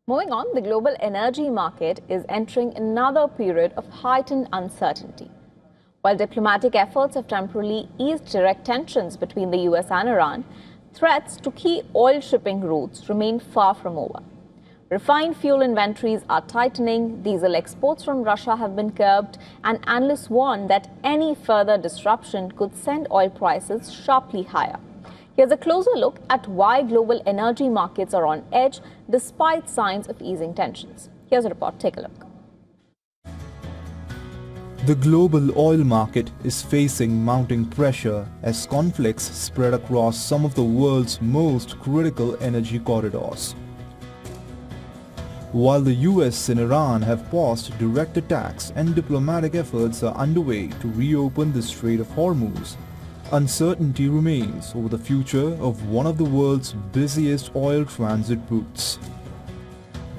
Moving on, the global energy market is entering another period of heightened uncertainty. While diplomatic efforts have temporarily eased direct tensions between the US and Iran, threats to key oil shipping routes remain far from over. Refined fuel inventories are tightening, diesel exports from Russia have been curbed, and analysts warn that any further disruption could send oil prices sharply higher. Here's a closer look at why global energy markets are on edge despite signs of easing tensions. Here's a report. Take a look. The global oil market is facing mounting pressure as conflicts spread across some of the world's most critical energy corridors. While the US and Iran have paused direct attacks and diplomatic efforts are underway to reopen the Strait of Hormuz, uncertainty remains over the future of one of the world's busiest oil transit routes.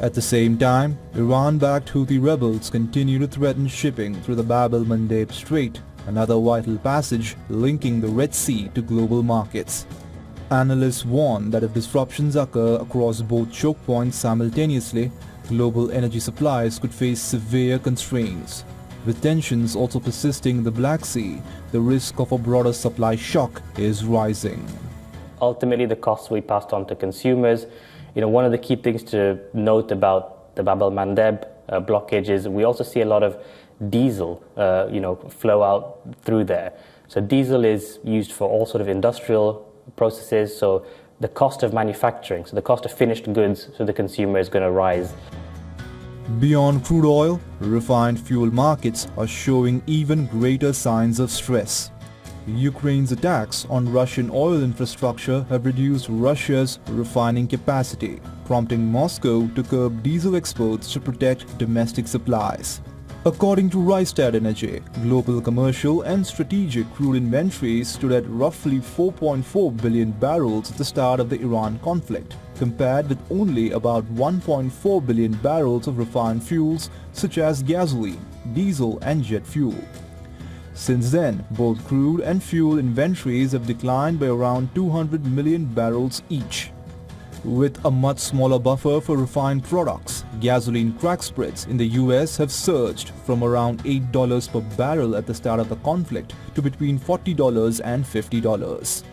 At the same time, Iran-backed Houthi rebels continue to threaten shipping through the Bab el-Mandeb Strait, another vital passage linking the Red Sea to global markets. Analysts warn that if disruptions occur across both choke points simultaneously, global energy supplies could face severe constraints. With tensions also persisting in the Black Sea, the risk of a broader supply shock is rising. Ultimately, the costs will be passed on to consumers. One of the key things to note about the Bab el-Mandeb blockage is we also see a lot of diesel, flow out through there. So diesel is used for all sort of industrial processes. So the cost of manufacturing, so the cost of finished goods to the consumer is going to rise. Beyond crude oil, refined fuel markets are showing even greater signs of stress. Ukraine's attacks on Russian oil infrastructure have reduced Russia's refining capacity, prompting Moscow to curb diesel exports to protect domestic supplies. According to Rystad Energy, global commercial and strategic crude inventories stood at roughly 4.4 billion barrels at the start of the Iran conflict, compared with only about 1.4 billion barrels of refined fuels such as gasoline, diesel and jet fuel. Since then, both crude and fuel inventories have declined by around 200 million barrels each. With a much smaller buffer for refined products, gasoline crack spreads in the US have surged from around $8 per barrel at the start of the conflict to between $40 and $50.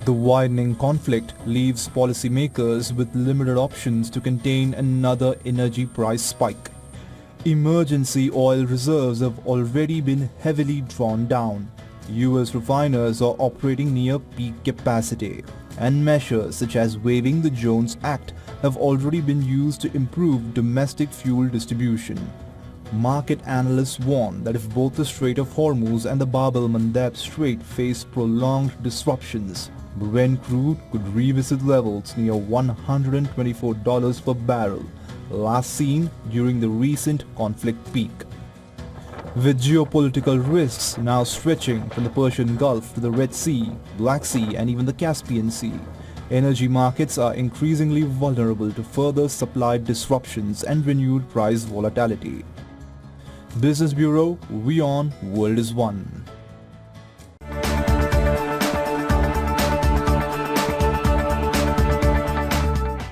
The widening conflict leaves policymakers with limited options to contain another energy price spike. Emergency oil reserves have already been heavily drawn down. US refiners are operating near peak capacity, and measures such as waiving the Jones Act have already been used to improve domestic fuel distribution. Market analysts warn that if both the Strait of Hormuz and the Bab el-Mandeb Strait face prolonged disruptions, Brent crude could revisit levels near $124 per barrel, last seen during the recent conflict peak. With geopolitical risks now stretching from the Persian Gulf to the Red Sea, Black Sea and even the Caspian Sea, energy markets are increasingly vulnerable to further supply disruptions and renewed price volatility. Business Bureau, WION World is One.